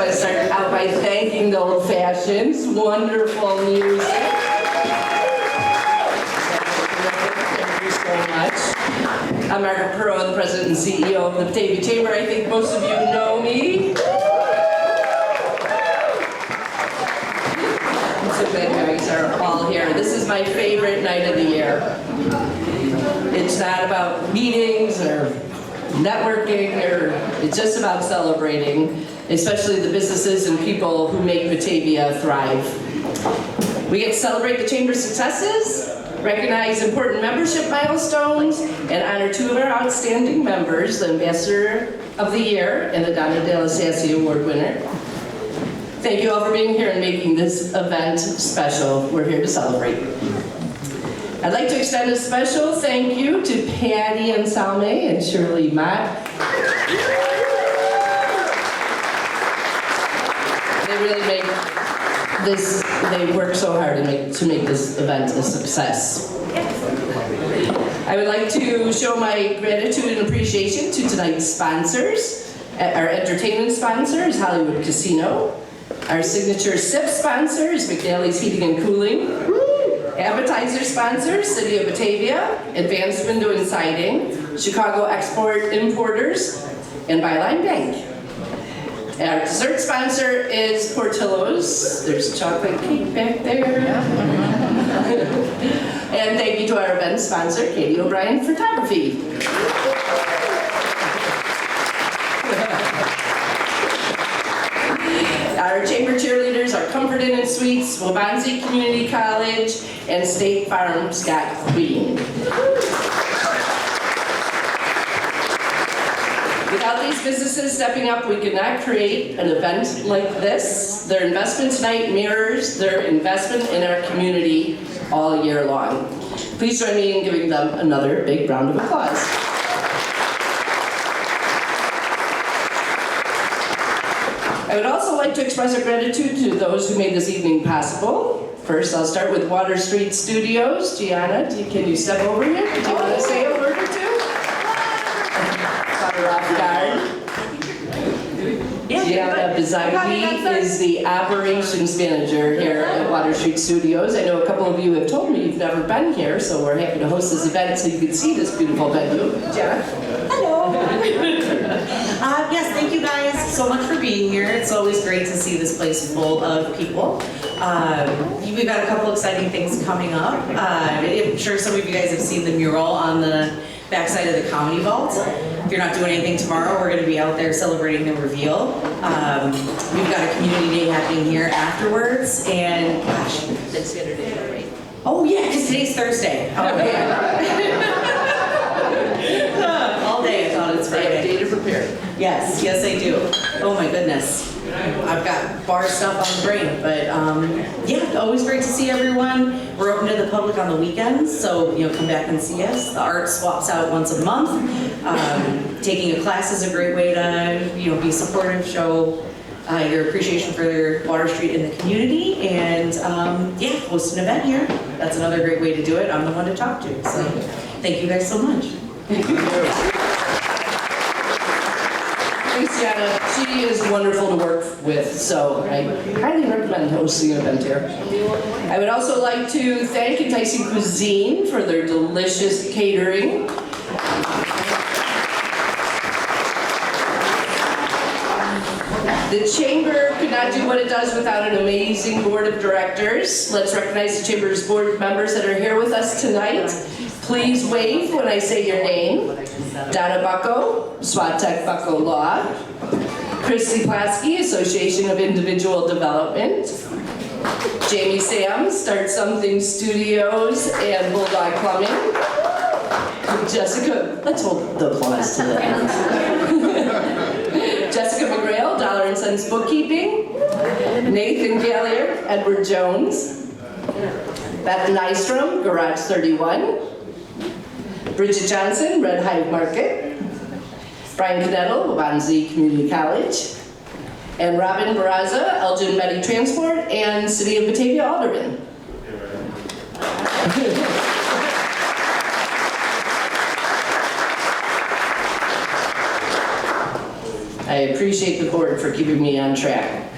want to start out by thanking the Old Fashions. Wonderful music. Thank you so much. I'm Margaret Perot, the President and CEO of the Batavia Chamber. I think most of you know me. I'm so glad you guys are all here. This is my favorite night of the year. It's not about meetings or networking, or it's just about celebrating, especially the businesses and people who make Batavia thrive. We get to celebrate the Chamber's successes, recognize important membership milestones, and honor two of our outstanding members, the Ambassador of the Year and the Donna De La Sassy Award winner. Thank you all for being here and making this event special. We're here to celebrate. I'd like to extend a special thank you to Patty and Salme and Shirley Mott. They really make this, they work so hard to make this event a success. I would like to show my gratitude and appreciation to tonight's sponsors. Our entertainment sponsor is Hollywood Casino. Our signature SIP sponsor is McNally's Heating and Cooling. Appetizer sponsors, City of Batavia, Advanced Window and Siding, Chicago Export Importers, and Byline Bank. Our dessert sponsor is Portillo's. There's chocolate cake back there. And thank you to our event sponsor, Katie O'Brien Photography. Our chamber cheerleaders are Comfort Inn and Suites, Waubonsee Community College, and State Farm Scott Queen. Without these businesses stepping up, we could not create an event like this. Their investment tonight mirrors their investment in our community all year long. Please join me in giving them another big round of applause. I would also like to express our gratitude to those who made this evening possible. First, I'll start with Water Street Studios. Gianna, can you step over here? Do you want to say a word or two? Off guard. Gianna Bizaghi is the operations manager here at Water Street Studios. I know a couple of you have told me you've never been here, so we're happy to host this event so you can see this beautiful venue. Gianna? Hello. Yes, thank you guys so much for being here. It's always great to see this place full of people. We've got a couple exciting things coming up. I'm sure some of you guys have seen the mural on the backside of the Comedy Vault. If you're not doing anything tomorrow, we're going to be out there celebrating the reveal. We've got a community day happening here afterwards, and gosh, It's Saturday, right? oh yeah, because today's Thursday. Oh man. All day I thought it's Friday. Day to prepare. Yes, yes I do. Oh my goodness. I've got bar stuff on the brain, but yeah, always great to see everyone. We're open to the public on the weekends, so come back and see us. The art swaps out once a month. Taking a class is a great way to be supportive, show your appreciation for Water Street in the community, and yeah, host an event here. That's another great way to do it. I'm the one to talk to, so thank you guys so much. Thanks, Gianna. She is wonderful to work with, so I highly recommend hosting an event here. I would also like to thank Enticing Cuisine for their delicious catering. The Chamber could not do what it does without an amazing board of directors. Let's recognize the Chamber's board members that are here with us tonight. Please wave when I say your name. Donna Bucko, Swatek Bucko Law. Christy Plasky, Association of Individual Development. Jamie Sams, Start Something Studios and Bulldog Plumbing. Jessica, let's hold the applause to the end. Jessica McGrail, Dollar & Cents Bookkeeping. Nathan Gallier, Edward Jones. Beth Nystrom, Garage 31. Bridget Johnson, Red Hive Market. Brian Cadettle, Waubonsee Community College. And Robin Barraza, Elgin Medi Transport, and City of Batavia Alderman. I I appreciate the board for keeping me on track.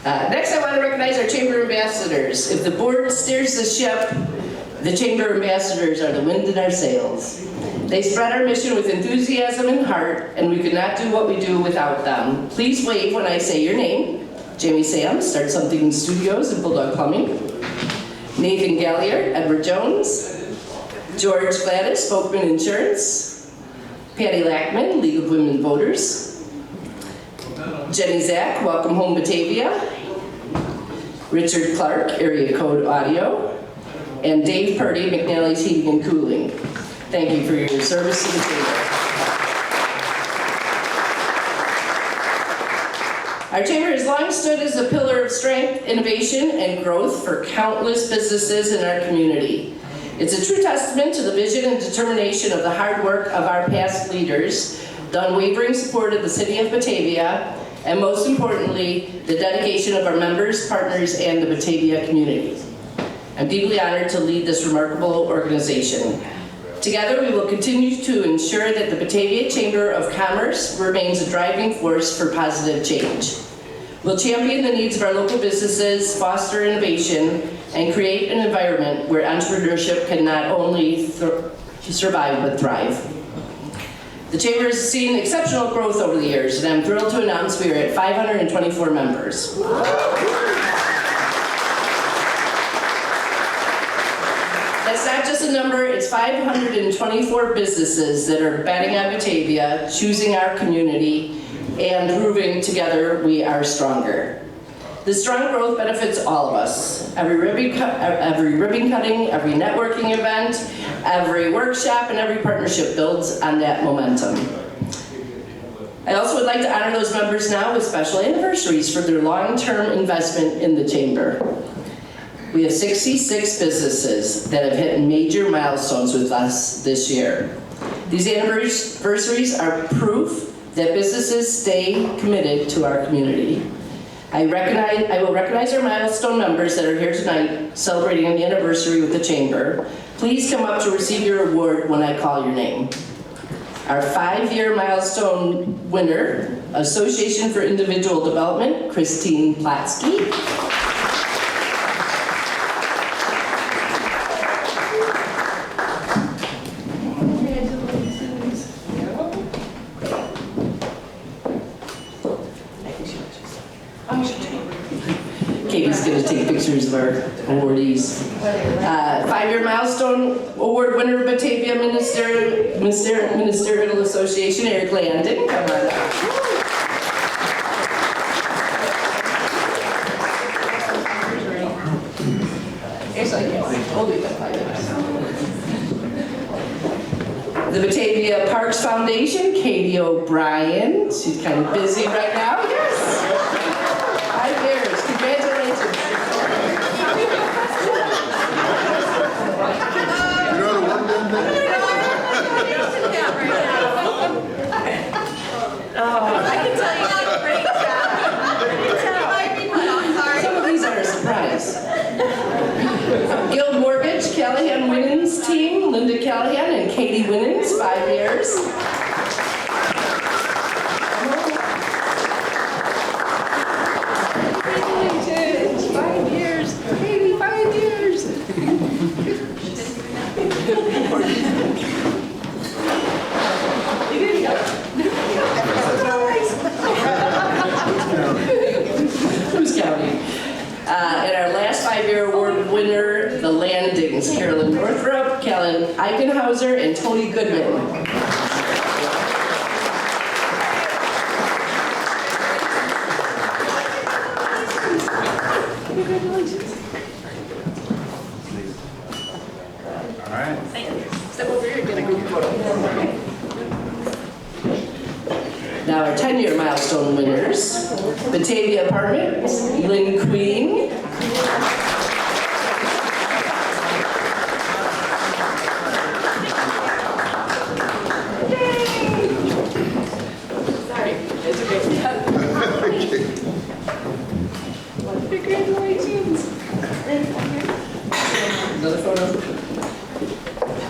Next, I want to recognize our chamber ambassadors. If the board steers the ship, the chamber ambassadors are the wind in our sails. They spread our mission with enthusiasm and heart, and we could not do what we do without them. Please wave when I say your name. Jamie Sams, Start Something Studios and Bulldog Plumbing. Nathan Gallier, Edward Jones. George Gladys, Spokesman Insurance. Patty Lackman, League of Women Voters. Jenny Zach, Welcome Home Batavia. Richard Clark, Area Code Audio. And Dave Purdy, McNally's Heating and Cooling. Thank you for your service to the chamber. Our chamber has long stood as a pillar of strength, innovation, and growth for countless businesses in our community. It's a true testament to the vision and determination of the hard work of our past leaders, the unwavering support of the city of Batavia, and most importantly, the dedication of our members, partners, and the Batavia community. I'm deeply honored to lead this remarkable organization. Together, we will continue to ensure that the Batavia Chamber of Commerce remains a driving force for positive change. We'll champion the needs of our local businesses, foster innovation, and create an environment where entrepreneurship can not only survive but thrive. The Chamber has seen exceptional growth over the years, and I'm thrilled to announce we are at 524 members. That's not just a number, it's 524 businesses that are betting on Batavia, choosing our community, and proving together we are stronger. This strong growth benefits all of us. Every ribbon cutting, every networking event, every workshop, and every partnership builds on that momentum. I also would like to honor those members now with special anniversaries for their long-term investment in the Chamber. We have 66 businesses that have hit major milestones with us this year. These anniversaries are proof that businesses stay committed to our community. I will recognize our milestone members that are here tonight celebrating the anniversary with the Chamber. Please come up to receive your award when I call your name. Our 5-year milestone winner, Association for Individual Development, Christine Platsky. Katie's going to take pictures of our awardees. 5-year milestone award winner of Batavia Ministerial Association, Eric Landon. Come on up. The Batavia Parks Foundation, Katie O'Brien. She's kind of busy right now. Yes. 5 years. Congratulations. You know the one done that? I can tell you did a great job. Some of these are a surprise. Guild Mortgage, Callahan Winans team, Linda Callahan and Katie Winans, 5 years. 5 years. Katie, 5 years. Who's counting? And our last 5-year award winner, the Landings, Carolyn Northrop, Kellen Eichenhauser, and Tony Goodman. All right. Step over here and get a group photo. Now our 10-year milestone winners, Batavia Apartments, Lynn Queen. Sorry, it's okay. Congratulations. Another photo.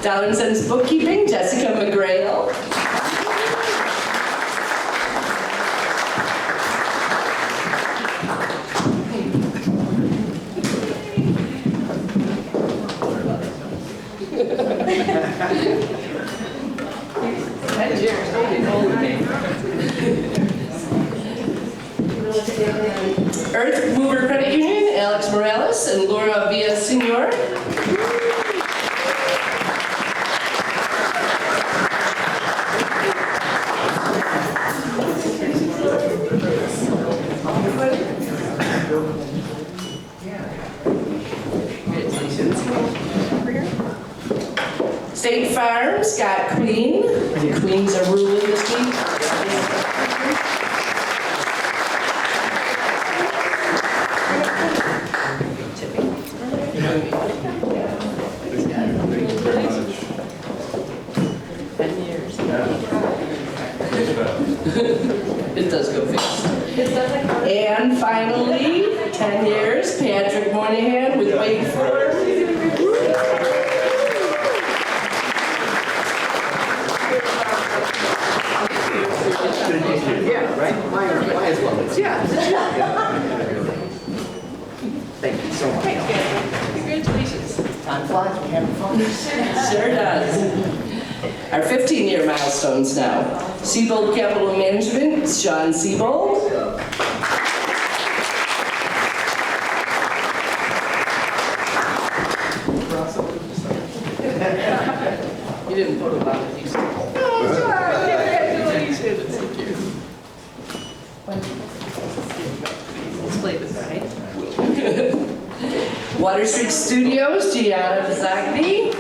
Darlingson's Bookkeeping, Jessica McGrail. Electric Mover Credit Union, Alex Morales and Laura Villasenor. State Farm, Scott Queen. The Queens are ruling this week. It does go fast. And finally, 10 years, Patrick Moynihan with Wake Forest. Yeah, right? Mine as well. Yeah. Thank you so much. Congratulations. Time flies, we're having fun. Sure does. Our 15-year milestones now. Siebold Capital Management, Sean Siebold. You didn't put a lot of these. Congratulations. Thank you. Let's play this, right? Water Street Studios, Gianna Bizagni.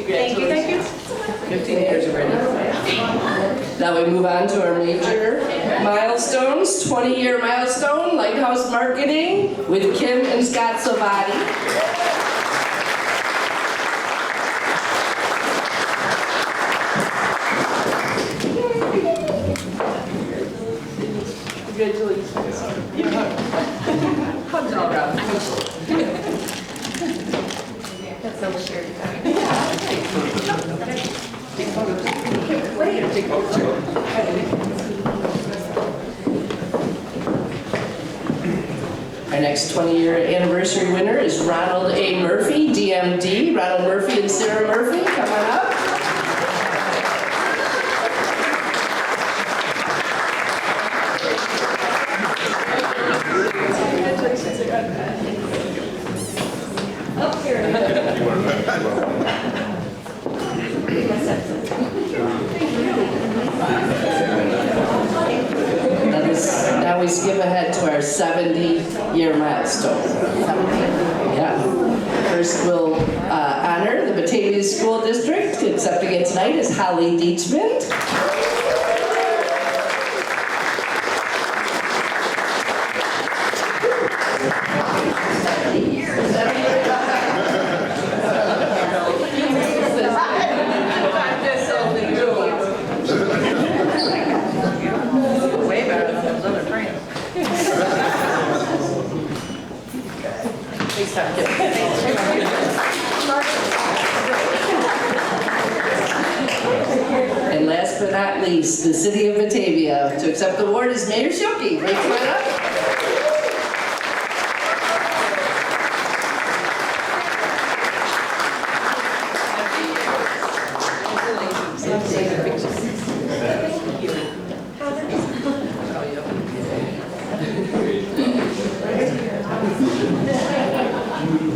Thank you. 15 years already. Now we move on to our major milestones. 20-year milestone, Lighthouse Marketing with Kim and Scott Salvati. Congratulations. Hugs all around. That's so scary. Take photos. Wait, take photos. Our next 20-year anniversary winner is Ronald A. Murphy, DMD. Ronald Murphy and Sarah Murphy, come on up. Now we skip ahead to our 70-year milestone. Yeah. First, we'll honor the Batavia School District. Accepting it tonight is Holly Dietzman. Way better than those other friends. Please stop And last but not least, the City of Batavia. To accept the award is Mayor Schilke. Raise your hand up.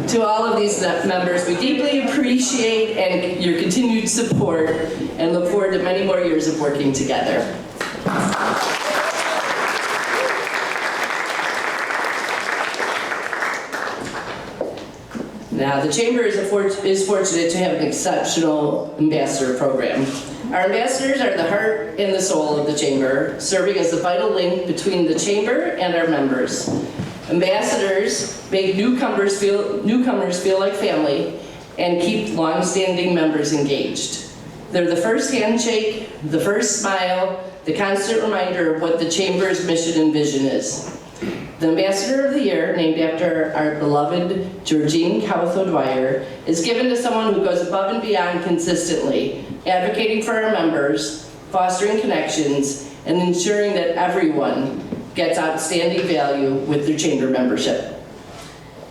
To all of these members, we deeply appreciate and your continued support and look forward to many more years of working together. Now, the Chamber is fortunate to have an exceptional ambassador program. Our ambassadors are the heart and the soul of the Chamber, serving as the vital link between the Chamber and our members. Ambassadors make newcomers feel like family and keep long-standing members engaged. They're the first handshake, the first smile, the constant reminder of what the Chamber's mission and vision is. The Ambassador of the Year, named after our beloved Georgine Cowtho-Dwyer, is given to someone who goes above and beyond consistently, advocating for our members, fostering connections, and ensuring that everyone gets outstanding value with their Chamber membership.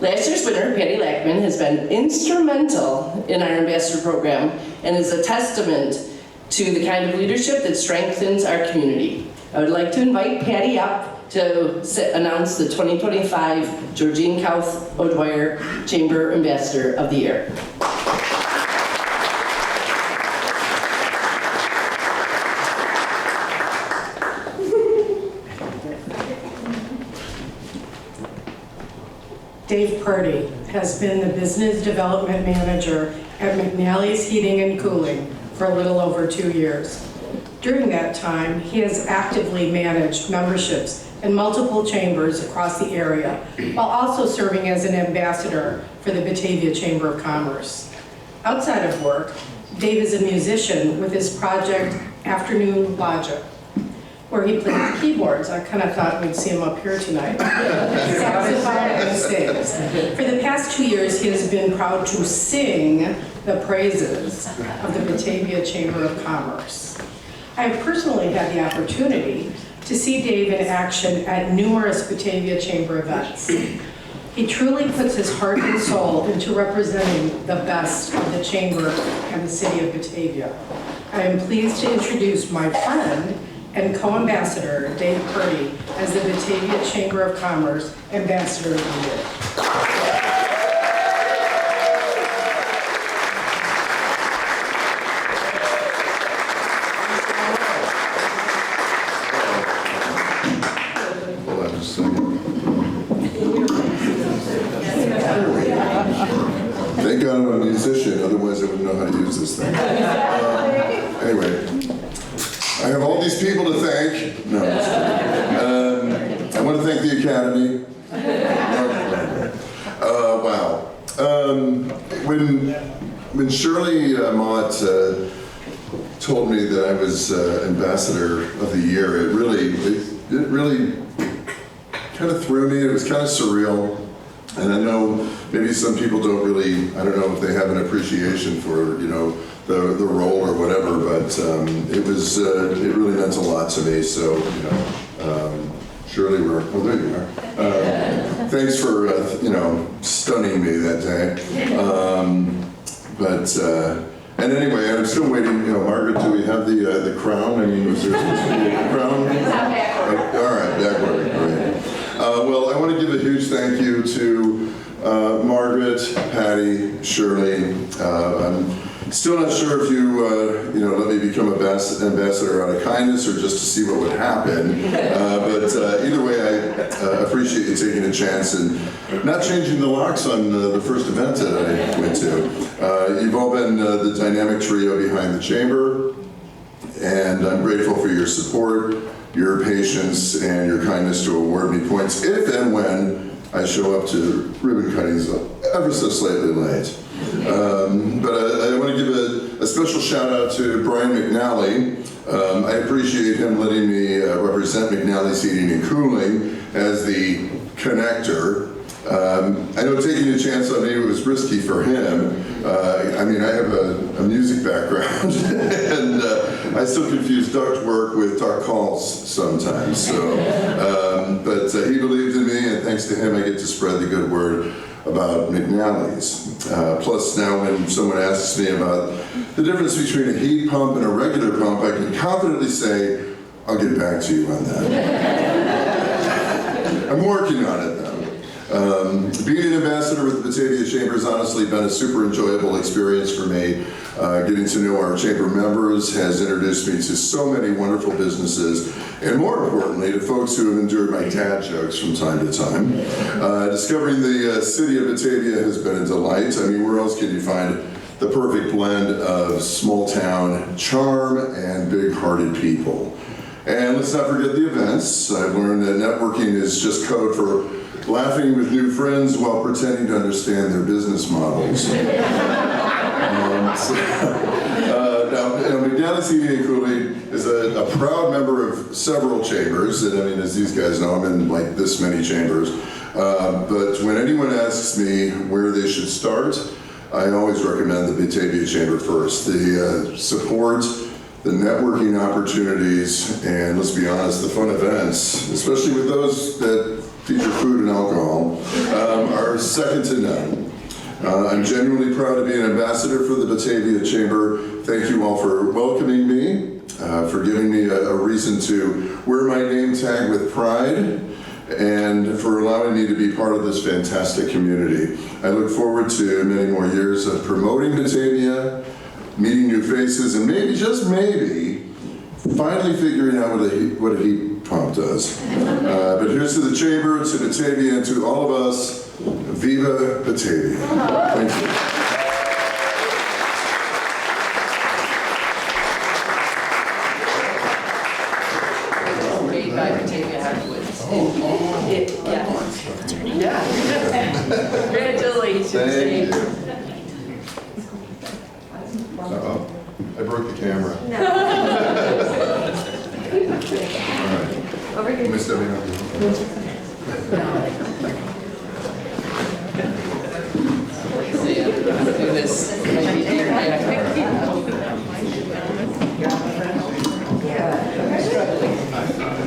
Last year's winner, Patty Lackman, has been instrumental in our ambassador program and is a testament to the kind of leadership that strengthens our community. I would like to invite Patty up to announce the 2025 Georgine Kauth O'Dwyer Chamber Ambassador of the Year. Dave Purdy has been the Business Development Manager at McNally's Heating and Cooling for a little over 2 years. During that time, he has actively managed memberships in multiple chambers across the area, while also serving as an ambassador for the Batavia Chamber of Commerce. Outside of work, Dave is a musician with his project Afternoon Logic, where he plays keyboards. I kind of thought we'd see him up here tonight. Saxophone and sings. For the past 2 years, he has been proud to sing the praises of the Batavia Chamber of Commerce. I have personally had the opportunity to see Dave in action at numerous Batavia Chamber events. He truly puts his heart and soul into representing the best of the Chamber and the city of Batavia. I am pleased to introduce my friend and co-ambassador, Dave Purdy, as the Batavia Chamber of Commerce Ambassador of the Year. Hold on just a second. Thank God I'm a musician, otherwise I wouldn't know how to use this thing. Anyway, I have all these people to thank. No, I'm just kidding. I want to thank the Academy. Wow. When Shirley Mott told me that I was Ambassador of the Year, it really kind of threw me. It was kind of surreal. And I know maybe some people don't really, I don't know if they have an appreciation for, the role or whatever, but it really meant a lot to me. So, Shirley, there you are. Thanks for, stunning me that day. And anyway, I'm still waiting, Margaret, do we have the crown? I mean, was there supposed to be a crown? All right, backward, great. Well, I want to give a huge thank you to Margaret, Patty, Shirley. I'm still not sure if you, let me become ambassador out of kindness or just to see what would happen. But either way, I appreciate you taking a chance and not changing the locks on the first event that I went to. You've all been the dynamic trio behind the chamber, and I'm grateful for your support, your patience, and your kindness to award me points if and when I show up to ribbon cuttings ever so slightly late. But I want to give a special shout out to Brian McNally. I appreciate him letting me represent McNally's Heating and Cooling as the connector. I know taking a chance on me was risky for him. I have a music background, and I still confuse duct work with duct calls sometimes. So, but he believed in me, and thanks to him, I get to spread the good word about McNally's. Plus, now when someone asks me about the difference between a heat pump and a regular pump, I can confidently say, I'll get back to you on that. I'm working on it now. Being an ambassador with the Batavia Chamber has honestly been a super enjoyable experience for me. Getting to know our chamber members has introduced me to so many wonderful businesses, and more importantly, to folks who have endured my dad jokes from time to time. Discovering the city of Batavia has been a delight. I mean, where else can you find the perfect blend of small town charm and big-hearted people? And let's not forget the events. I've learned that networking is just code for laughing with new friends while pretending to understand their business models. Now, McNally's Heating and Cooling is a proud member of several chambers, and as these guys know, I'm in like this many chambers. But when anyone asks me where they should start, I always recommend the Batavia Chamber first. The support, the networking opportunities, and let's be honest, the fun events, especially with those that feature food and alcohol, are second to none. I'm genuinely proud to be an ambassador for the Batavia Chamber. Thank you all for welcoming me, for giving me a reason to wear my name tag with pride, and for allowing me to be part of this fantastic community. I look forward to many more years of promoting Batavia, meeting new faces, and maybe, just maybe, finally figuring out what a heat pump does. But here's to the Chamber, to Batavia, and to all of us, Viva Batavia. Thank you. Made by Batavia Hardwoods. Congratulations, Thank Dave. you. Uh-oh, I broke the camera. All right. Over here. Am I stepping up? Do this.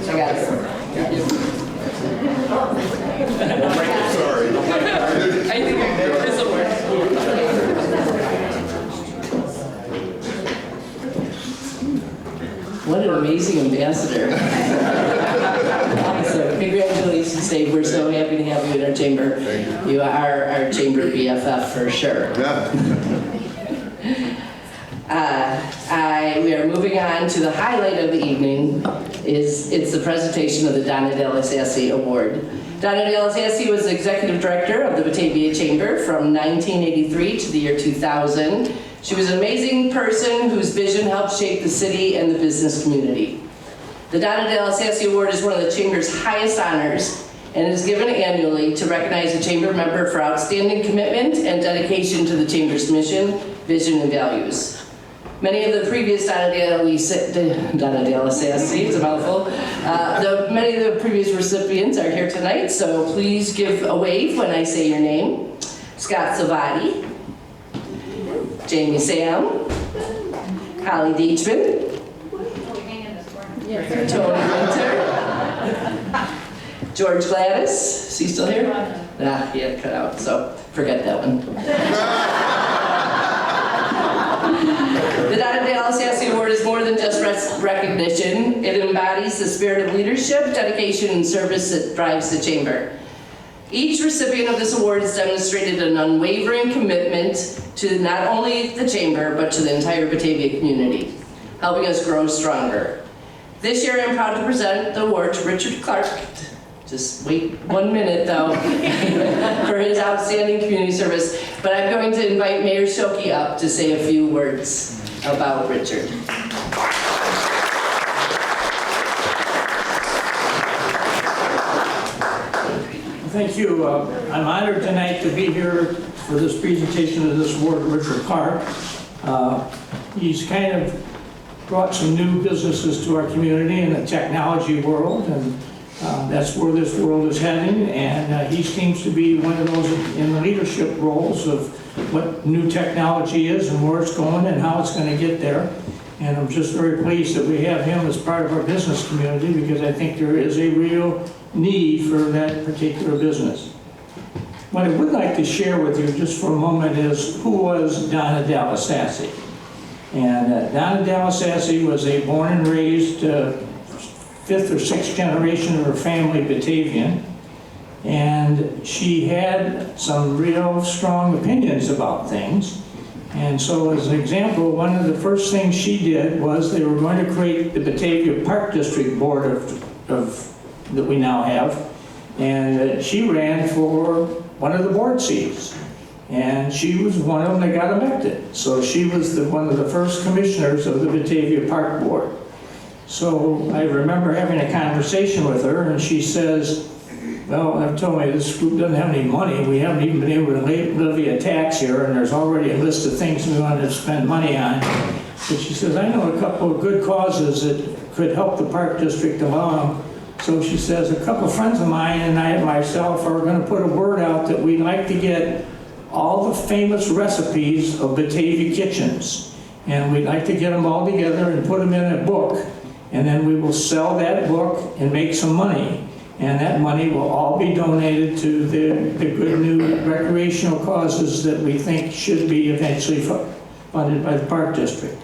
I got it. Sorry. I think this will work. What an amazing ambassador. Awesome. Congratulations, Dave. We're so happy to have you in our chamber. Thank You are our chamber BFF for sure. Yeah. We are moving on to the highlight of the evening. It's the presentation of the Donna Delasassi Award. Donna Delasassi was the executive director of the Batavia Chamber from 1983 to the year 2000. She was an amazing person whose vision helped shape the city and the business community. The Donna Delasassi Award is one of the Chamber's highest honors and is given annually to recognize a Chamber member for outstanding commitment and dedication to the Chamber's mission, vision, and values. Many of the previous Donna Delasassi, it's a mouthful. Many of the previous recipients are here tonight, so please give a wave when I say your name. Scott Savati, Jamie Sam, Holly Deachman, Tony Winter, George Gladys. Is he still here? Nah, he had cut out, so forget that one. The Donna Delasassi Award is more than just recognition. It embodies the spirit of leadership, dedication, and service that drives the Chamber. Each recipient of this award has demonstrated an unwavering commitment to not only the Chamber, but to the entire Batavia community, helping us grow stronger. This year, I'm proud to present the award to Richard Clark. Just wait 1 minute, though, for his outstanding community service. But I'm going to invite Mayor Shoki up to say a few words about Richard. Thank you. I'm honored tonight to be here for this presentation of this award to Richard Clark. He's kind of brought some new businesses to our community in the technology world, and that's where this world is heading, and he seems to be one of those in the leadership roles of what new technology is and where it's going and how it's going to get there. And I'm just very pleased that we have him as part of our business community, because I think there is a real need for that particular business. What I would like to share with you just for a moment is who was Donna Delasassi. And Donna Delasassi was a born and raised fifth or sixth generation of her family Batavian, and she had some real strong opinions about things. And so as an example, one of the first things she did was they were going to create the Batavia Park District Board that we now have, and she ran for one of the board seats. And she was one of them that got elected. So she was one of the first commissioners of the Batavia Park Board. So I remember having a conversation with her, and she says, well, I've told me this group doesn't have any money. We haven't even been able to levy a tax here, and there's already a list of things we wanted to spend money on. But she says, I know a couple of good causes that could help the Park District along. So she says, a couple of friends of mine and I myself are going to put a word out that we'd like to get all the famous recipes of Batavia kitchens. And we'd like to get them all together and put them in a book. And then we will sell that book and make some money. And that money will all be donated to the good new recreational causes that we think should be eventually funded by the Park District.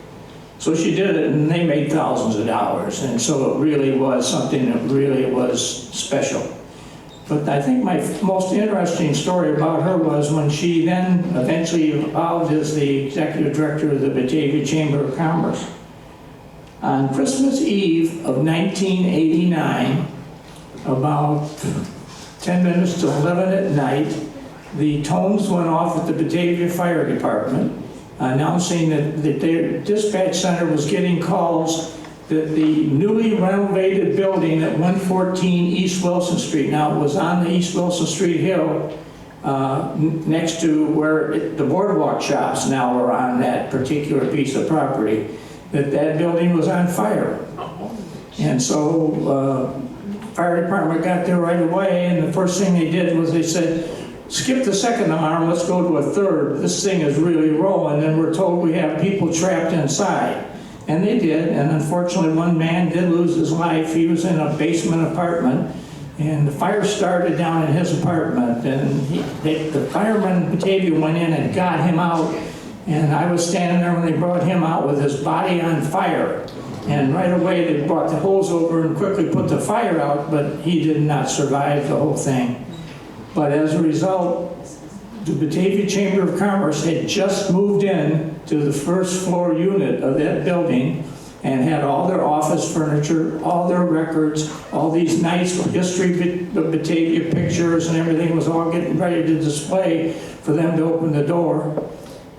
So she did it, and they made thousands of dollars, and so it really was something that really was special. But I think my most interesting story about her was when she then eventually evolved as the executive director of the Batavia Chamber of Commerce. On Christmas Eve of 1989, about 10 minutes to 11 at night, the tones went off at the Batavia Fire Department announcing that their dispatch center was getting calls that the newly renovated building at 114 East Wilson Street, now it was on the East Wilson Street Hill, next to where the boardwalk shops now are on that particular piece of property, that building was on fire. And so fire department got there right away, and the first thing they did was they said, skip the second alarm, let's go to a third. This thing is really rolling, and we're told we have people trapped inside. And they did, and unfortunately one man did lose his life. He was in a basement apartment, and the fire started down in his apartment, and the firemen in Batavia went in and got him out, and I was standing there when they brought him out with his body on fire. And right away they brought the hose over and quickly put the fire out, but he did not survive the whole thing. But as a result, the Batavia Chamber of Commerce had just moved in to the first floor unit of that building and had all their office furniture, all their records, all these nice history of Batavia pictures, and everything was all getting ready to display for them to open the door.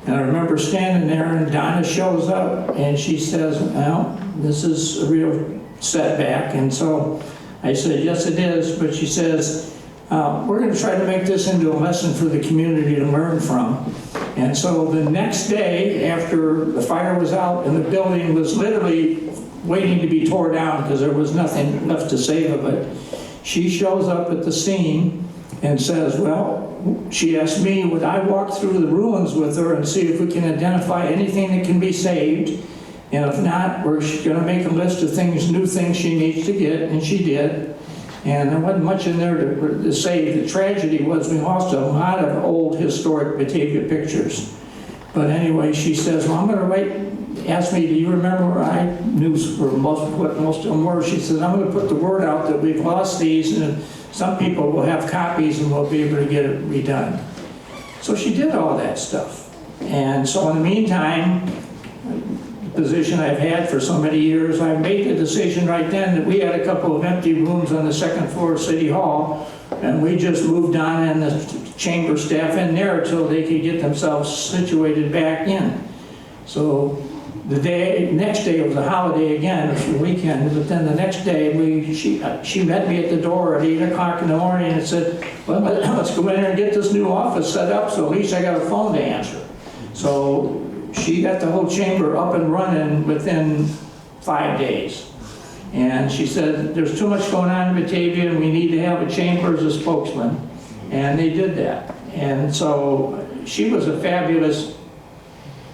And I remember standing there, and Donna shows up and she says, well, this is a real setback. And so I said, yes it is, but she says, we're going to try to make this into a lesson for the community to learn from. And so the next day, after the fire was out and the building was literally waiting to be tore down because there was nothing left to save of it, she shows up at the scene and says, well, she asked me, would I walk through the ruins with her and see if we can identify anything that can be saved? And if not, we're going to make a list of things, new things she needs to get, and she did. And there wasn't much in there to say. The tragedy was we lost a lot of old historic Batavia pictures. But anyway, she says, well, I'm going to ask me, do you remember where I knew what most of them were? She says, I'm going to put the word out that we've lost these, and some people will have copies and we'll be able to get it redone. So she did all that stuff. And so in the meantime, position I've had for so many years, I made the decision right then that we had a couple of empty rooms on the second floor of City Hall, and we just moved on and the chamber staff in there until they could get themselves situated back in. So the next day was a holiday again, it was the weekend, but then the next day she met me at the door at 8 o'clock in the morning and said, well, let's go in there and get this new office set up so at least I got a phone to answer. So she got the whole chamber up and running within 5 days. And she said, there's too much going on in Batavia and we need to have a chamber as a spokesman. And they did that. And so she was a fabulous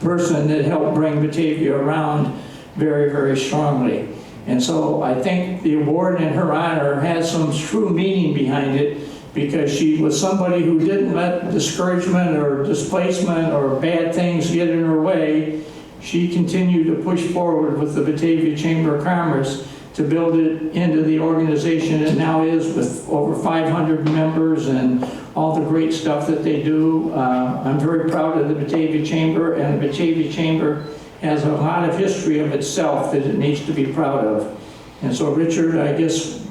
person that helped bring Batavia around very, very strongly. And so I think the award in her honor has some true meaning behind it, because she was somebody who didn't let discouragement or displacement or bad things get in her way. She continued to push forward with the Batavia Chamber of Commerce to build it into the organization it now is, with over 500 members and all the great stuff that they do. I'm very proud of the Batavia Chamber, and the Batavia Chamber has a lot of history of itself that it needs to be proud of. And so, Richard, I guess,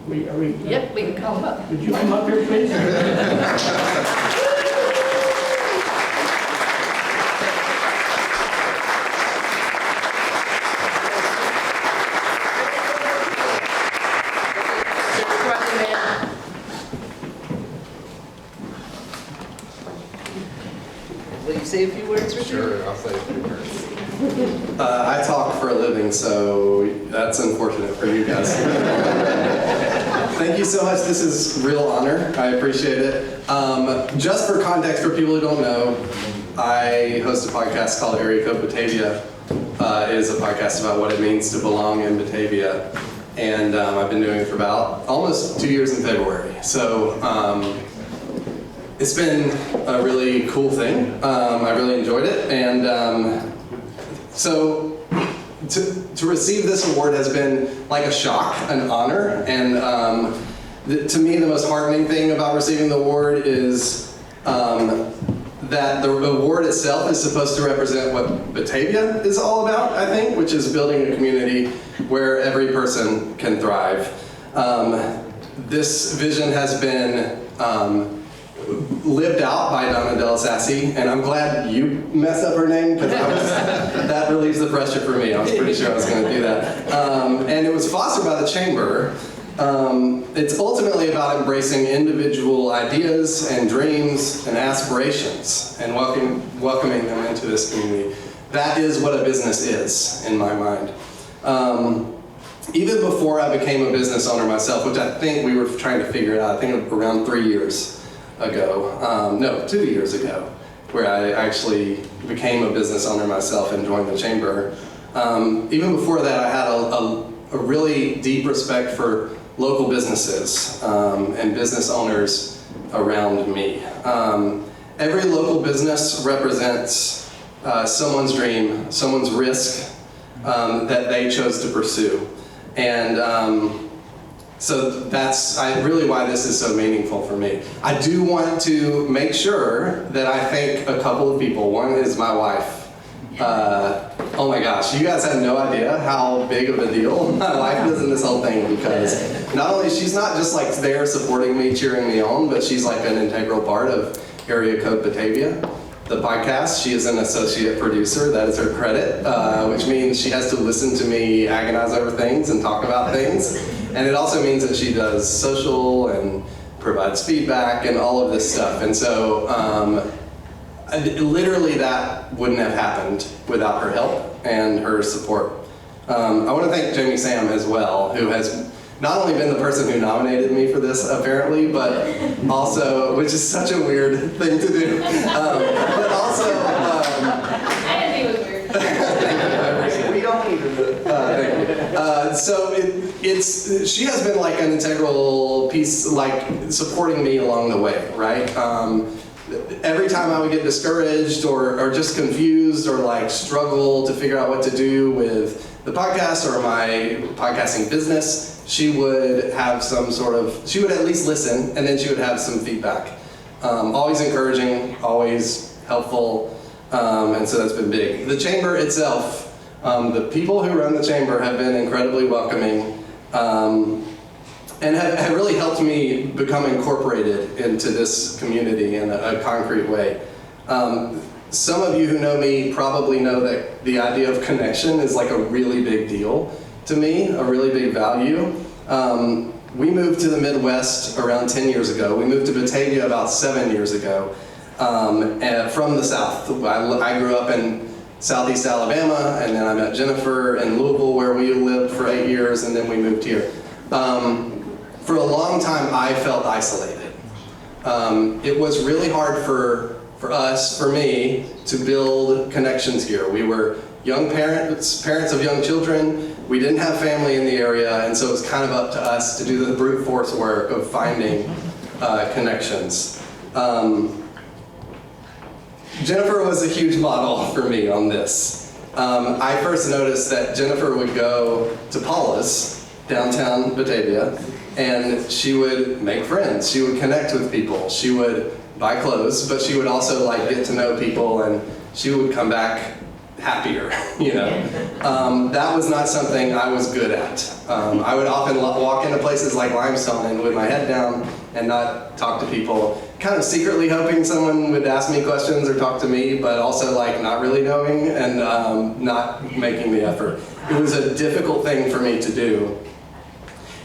Yep, we can come up. would you come up here, please? Will you say a few words, Richard? Sure, I'll say a few words. I talk for a living, so that's unfortunate for you guys. Thank you so much. This is a real honor. I appreciate it. Just for context, for people who don't know, I host a podcast called Area Code Batavia. It is a podcast about what it means to belong in Batavia. and I've been doing it for about almost 2 years in February. So it's been a really cool thing. I really enjoyed it, and so to receive this award has been like a shock, an honor, and to me the most heartening thing about receiving the award is that the award itself is supposed to represent what Batavia is all about, I think, which is building a community where every person can thrive. This vision has been lived out by Donna Delasassi, and I'm glad you messed up her name, because that relieves the pressure for me. I was pretty sure I was going to do that. And it was fostered by the Chamber. It's ultimately about embracing individual ideas and dreams and aspirations and welcoming them into this community. That is what a business is, in my mind. Even before I became a business owner myself, which I think we were trying to figure it out, I think around 3 years ago, no, 2 years ago, where I actually became a business owner myself and joined the Chamber. Even before that, I had a really deep respect for local businesses and business owners around me. Every local business represents someone's dream, someone's risk that they chose to pursue. And so that's really why this is so meaningful for me. I do want to make sure that I thank a couple of people. One is my wife. Oh my gosh, you guys have no idea how big of a deal my wife is in this whole thing, because not only she's not just like there supporting me, cheering me on, but she's like an integral part of Area Code Batavia, the podcast. She is an associate producer, that is her credit, which means she has to listen to me agonize over things and talk about things. And it also means that she does social and provides feedback and all of this stuff. And so literally that wouldn't have happened without her help and her support. I want to thank Jamie Sam as well, who has not only been the person who nominated me for this apparently, but also, which is such a weird thing to do, but also... I didn't think it was weird. We don't need to. Thank you. So she has been like an integral piece, like supporting me along the way, right? Every time I would get discouraged or just confused or like struggle to figure out what to do with the podcast or my podcasting business, she would have she would at least listen, and then she would have some feedback. Always encouraging, always helpful, and so that's been big. The Chamber itself, the people who run the Chamber have been incredibly welcoming, and have really helped me become incorporated into this community in a concrete way. Some of you who know me probably know that the idea of connection is like a really big deal to me, a really big value. We moved to the Midwest around 10 years ago. We moved to Batavia about 7 years ago from the South. I grew up in Southeast Alabama, and then I met Jennifer in Louisville, where we lived for 8 years, and then we moved here. For a long time, I felt isolated. It was really hard for me, to build connections here. We were young parents of young children. We didn't have family in the area, and so it was kind of up to us to do the brute force work of finding connections. Jennifer was a huge model for me on this. I first noticed that Jennifer would go to Paula's, downtown Batavia, and she would make friends. She would connect with people. She would buy clothes, but she would also like get to know people, and she would come back happier, you know. That was not something I was good at. I would often walk into places like Limestone and with my head down and not talk to people, kind of secretly hoping someone would ask me questions or talk to me, but also like not really knowing and not making the effort. It was a difficult thing for me to do.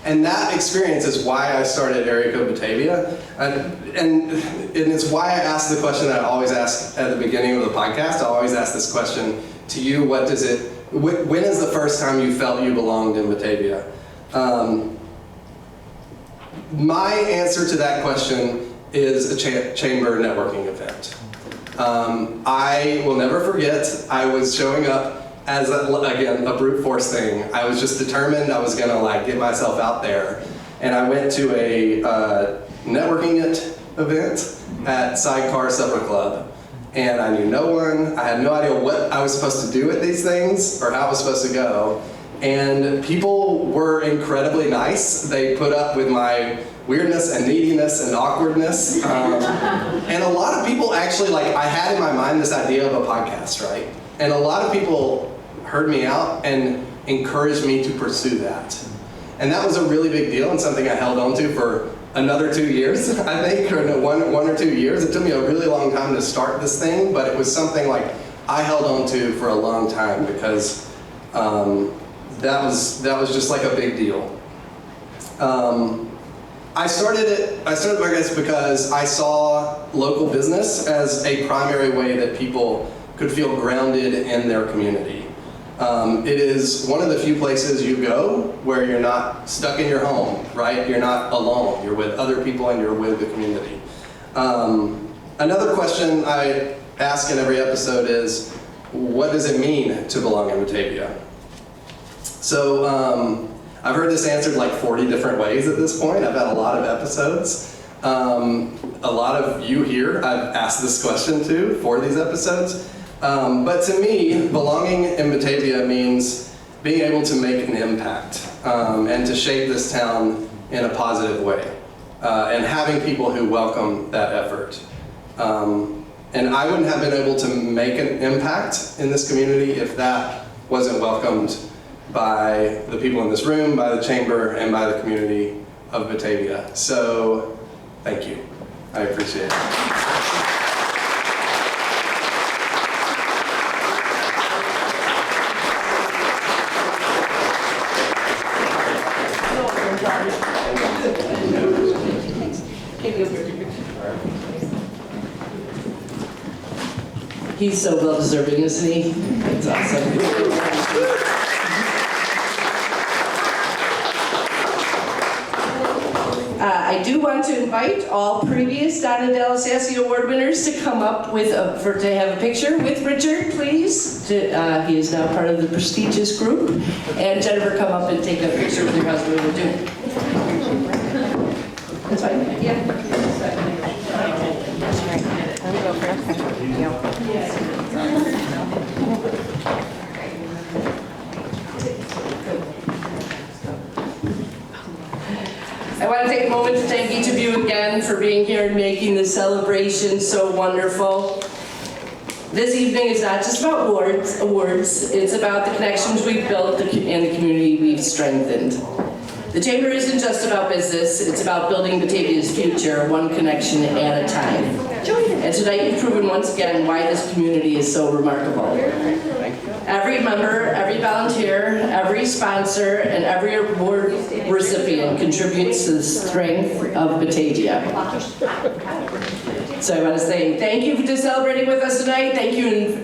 And that experience is why I started Area Code Batavia. And it's why I asked the question that I always ask at the beginning of the podcast. I always ask this question to you: when is the first time you felt you belonged in Batavia? My answer to that question is a chamber networking event. I will never forget, I was showing up as again a brute force thing. I was just determined I was gonna like get myself out there, and I went to a networking event at Sidecar Supper Club, and I knew no one. I had no idea what I was supposed to do at these things or how it was supposed to go. And people were incredibly nice. They put up with my weirdness and neediness and awkwardness. And a lot of people actually, like, I had in my mind this idea of a podcast, right? And a lot of people heard me out and encouraged me to pursue that. And that was a really big deal and something I held on to for another 2 years, I think, or no, one or 2 years. It took me a really long time to start this thing, but it was something like I held on to for a long time because that was just like a big deal. I started Marcus because I saw local business as a primary way that people could feel grounded in their community. It is one of the few places you go where you're not stuck in your home, right? You're not alone. You're with other people and you're with the community. Another question I ask in every episode is, what does it mean to belong in Batavia? So I've heard this answered like 40 different ways at this point. I've had a lot of episodes. A lot of you here I've asked this question to for these episodes. But to me, belonging in Batavia means being able to make an impact and to shape this town in a positive way and having people who welcome that effort. And I wouldn't have been able to make an impact in this community if that wasn't welcomed by the people in this room, by the chamber, and by the community of Batavia. So, thank you. I appreciate it. He's so well deserving, isn't he? That's awesome. I do want to invite all previous Donna Delasassi Award winners to come up with to have a picture with Richard, please. He is now part of the prestigious group. And Jennifer, come up and take a picture with your husband. We'll do. That's fine. Yeah. I want to take a moment to thank each of you again for being here and making this celebration so wonderful. This evening is not just about awards, it's about the connections we've built and the community we've strengthened. The Chamber isn't just about business, it's about building Batavia's future, one connection at a time. And tonight you've proven once again why this community is so remarkable. Every member, every volunteer, every sponsor, and every award recipient contributes to the strength of Batavia. So I want to say thank you for celebrating with us tonight, thank you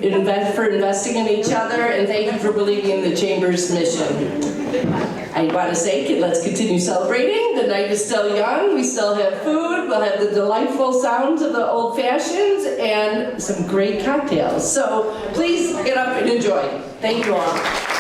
for investing in each other, and thank you for believing in the Chamber's mission. I want to say, let's continue celebrating. The night is still young. We still have food. We'll have the delightful sounds of the old fashions and some great cocktails. So please get up and enjoy. Thank you all.